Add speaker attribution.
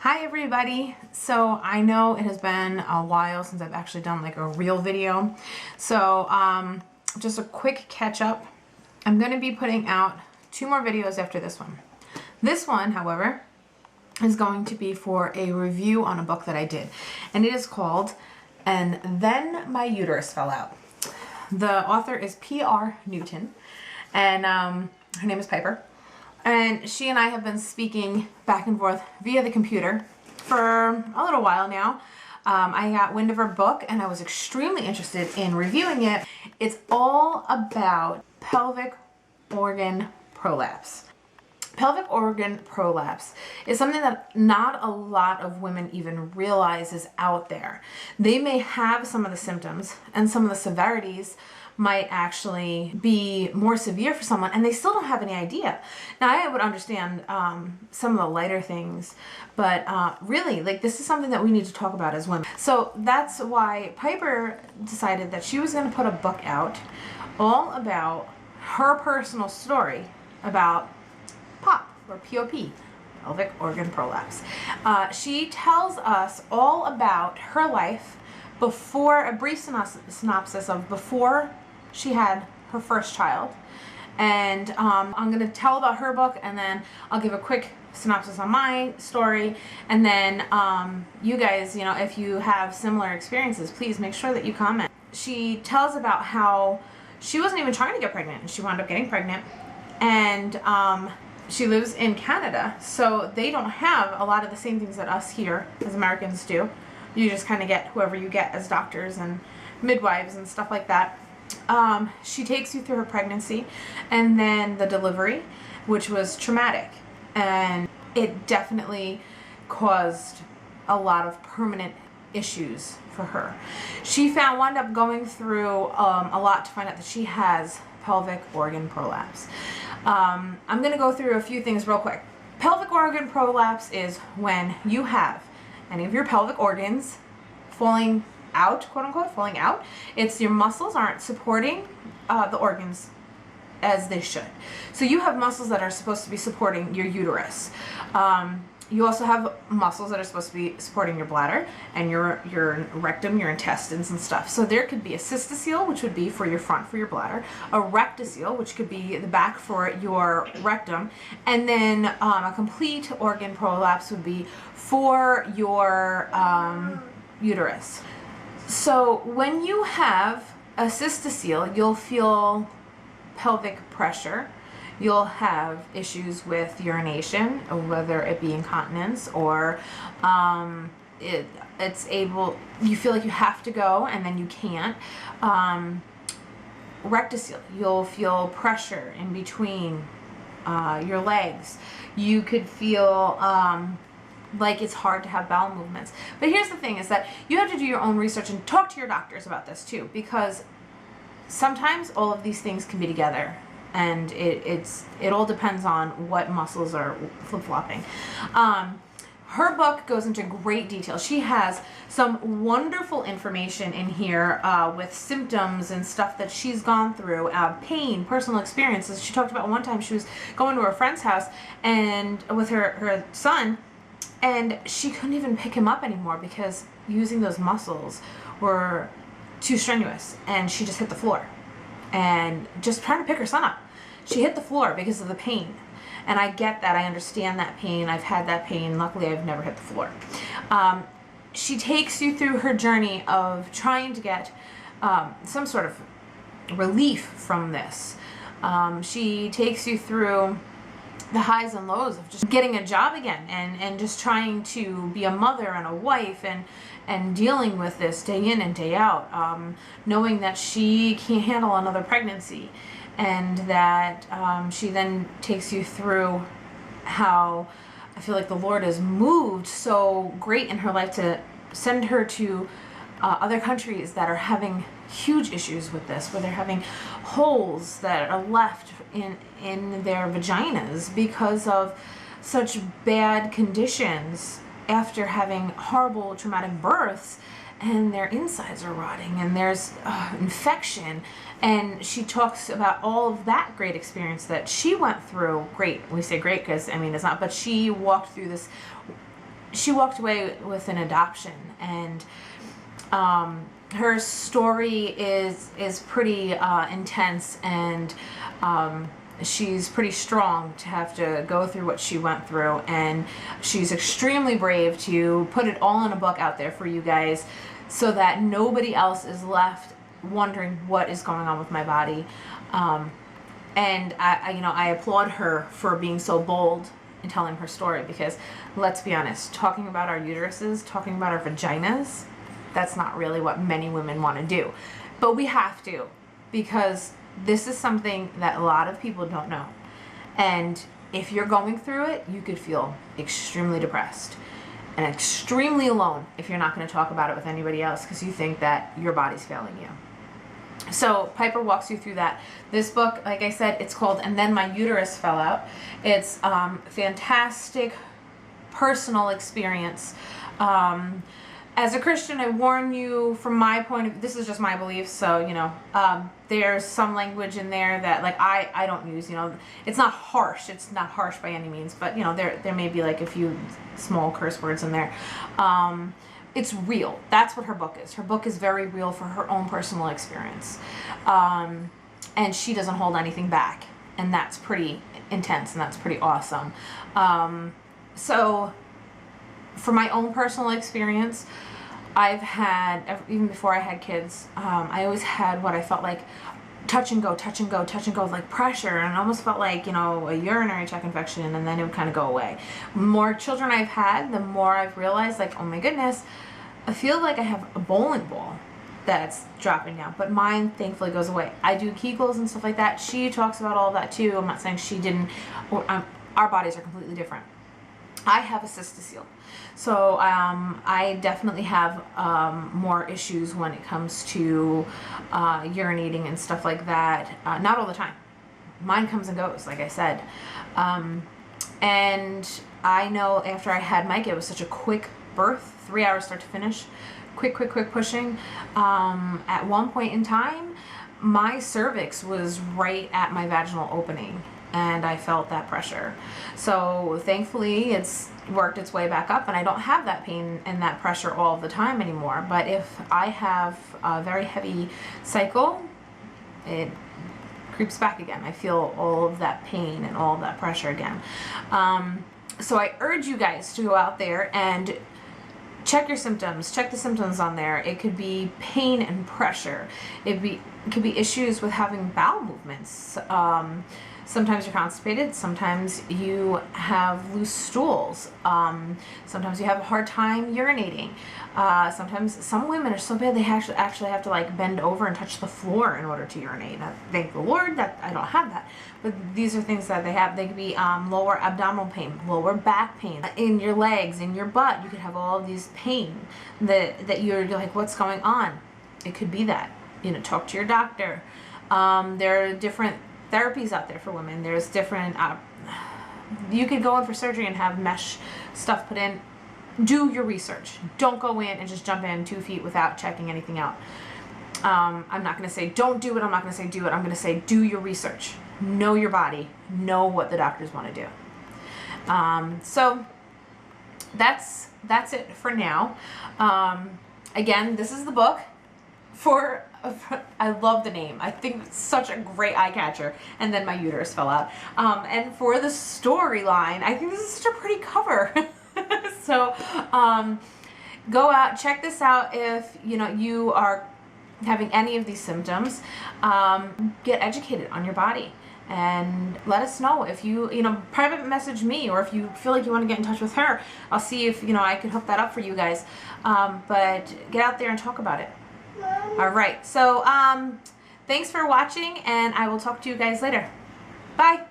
Speaker 1: Hi everybody. So I know it has been a while since I've actually done like a real video. So just a quick catch up. I'm going to be putting out 2 more videos after this one. This one, however, is going to be for a review on a book that I did. And it is called And Then My Uterus Fell Out. The author is P.R Newton, and her name is Piper. And she and I have been speaking back and forth via the computer for a little while now. I got wind of her book and I was extremely interested in reviewing it. It's all about pelvic organ prolapse. Pelvic organ prolapse is something that not a lot of women even realize is out there. They may have some of the symptoms and some of the severities might actually be more severe for someone and they still don't have any idea. Now I would understand some of the lighter things, but really like this is something that we need to talk about as women. So that's why Piper decided that she was going to put a book out all about her personal story about POP or POP, pelvic organ prolapse. She tells us all about her life before, a brief synopsis of before she had her first child, and I'm going to tell about her book, and then I'll give a quick synopsis on my story, and then you guys, you know, if you have similar experiences, please make sure that you comment. She tells about how she wasn't even trying to get pregnant and she wound up getting pregnant, and she lives in Canada, so they don't have a lot of the same things that us here as Americans do. You just kind of get whoever you get as doctors and midwives and stuff like that. She takes you through her pregnancy and then the delivery, which was traumatic, and it definitely caused a lot of permanent issues for her. She wound up going through a lot to find out that she has pelvic organ prolapse. I'm going to go through a few things real quick. Pelvic organ prolapse is when you have any of your pelvic organs falling out, quote unquote, falling out. It's your muscles aren't supporting the organs as they should. So you have muscles that are supposed to be supporting your uterus. You also have muscles that are supposed to be supporting your bladder and your rectum, your intestines and stuff. So there could be a cystocele, which would be for your front, for your bladder, a rectocele, which could be the back for your rectum, and then a complete organ prolapse would be for your uterus. So when you have a cystocele, you'll feel pelvic pressure. You'll have issues with urination, whether it be incontinence or you feel like you have to go and then you can't. Rectocele, you'll feel pressure in between your legs. You could feel like it's hard to have bowel movements. But here's the thing, is that you have to do your own research and talk to your doctors about this too, because sometimes all of these things can be together, and it all depends on what muscles are flip-flopping. Her book goes into great detail. She has some wonderful information in here with symptoms and stuff that she's gone through, pain, personal experiences. She talked about one time she was going to her friend's house and with her son, and she couldn't even pick him up anymore because using those muscles were too strenuous, and she just hit the floor. And just trying to pick her son up, she hit the floor because of the pain. And I get that. I understand that pain. I've had that pain. Luckily, I've never hit the floor. She takes you through her journey of trying to get some sort of relief from this. She takes you through the highs and lows of just getting a job again and just trying to be a mother and a wife and dealing with this day in and day out, knowing that she can't handle another pregnancy, and that she then takes you through how I feel like the Lord has moved so great in her life to send her to other countries that are having huge issues with this, where they're having holes that are left in their vaginas because of such bad conditions after having horrible traumatic births, and their insides are rotting and there's infection. And she talks about all of that great experience that she went through. Great, we say great because I mean it's not, but she walked through this she walked away with an adoption, and her story is pretty intense, and she's pretty strong to have to go through what she went through, and she's extremely brave to put it all in a book out there for you guys so that nobody else is left wondering what is going on with my body. And I applaud her for being so bold in telling her story, because let's be honest, talking about our uteruses, talking about our vaginas, that's not really what many women want to do. But we have to, because this is something that a lot of people don't know. And if you're going through it, you could feel extremely depressed and extremely alone if you're not going to talk about it with anybody else because you think that your body's failing you. So Piper walks you through that. This book, like I said, it's called And Then My Uterus Fell Out. It's fantastic personal experience. As a Christian, I warn you from my point of view, this is just my beliefs, so, there's some language in there that, like, I don't use, it's not harsh. It's not harsh by any means, but, there may be, like, a few small curse words in there. It's real. That's what her book is. Her book is very real for her own personal experience. And she doesn't hold anything back. And that's pretty intense, and that's pretty awesome. So, for my own personal experience, I've had, even before I had kids, I always had what I felt like touch and go, like pressure, and it almost felt like, a urinary tract infection, and then it would kind of go away. The more children I've had, the more I've realized, like, oh my goodness, I feel like I have a bowling ball that's dropping down, but mine thankfully goes away. I do Kegels and stuff like that. She talks about all of that too. I'm not saying she didn't, our bodies are completely different. I have a cystocele. So I definitely have more issues when it comes to urinating and stuff like that. Not all the time. Mine comes and goes, like I said. And I know after I had Mike, it was such a quick birth, 3 hours start to finish, quick pushing. At one point in time, my cervix was right at my vaginal opening, and I felt that pressure. So thankfully it's worked its way back up, and I don't have that pain and that pressure all the time anymore. But if I have a very heavy cycle, it creeps back again. I feel all of that pain and all of that pressure again. So I urge you guys to go out there and check your symptoms. Check the symptoms on there. It could be pain and pressure. It could be issues with having bowel movements. Sometimes you're constipated. Sometimes you have loose stools. Sometimes you have a hard time urinating. Sometimes some women are so bad they actually have to like bend over and touch the floor in order to urinate. Now, thank the Lord that I don't have that. But these are things that they have. They could be lower abdominal pain, lower back pain, in your legs, in your butt. You could have all of these pain that you're like, what's going on? It could be that. Talk to your doctor. There are different therapies out there for women. There's different, you could go in for surgery and have mesh stuff put in. Do your research. Don't go in and just jump in 2 feet without checking anything out. I'm not going to say don't do it. I'm not going to say do it. I'm going to say do your research. Know your body. Know what the doctors want to do. So that's it for now. Again, this is the book for I love the name. I think it's such a great eye catcher. And then my uterus fell out. And for the storyline, I think this is such a pretty cover. So go out, check this out if you are having any of these symptoms. Get educated on your body and let us know. If you private message me, or if you feel like you want to get in touch with her, I'll see if I could hook that up for you guys. But get out there and talk about it. All right, so thanks for watching, and I will talk to you guys later. Bye.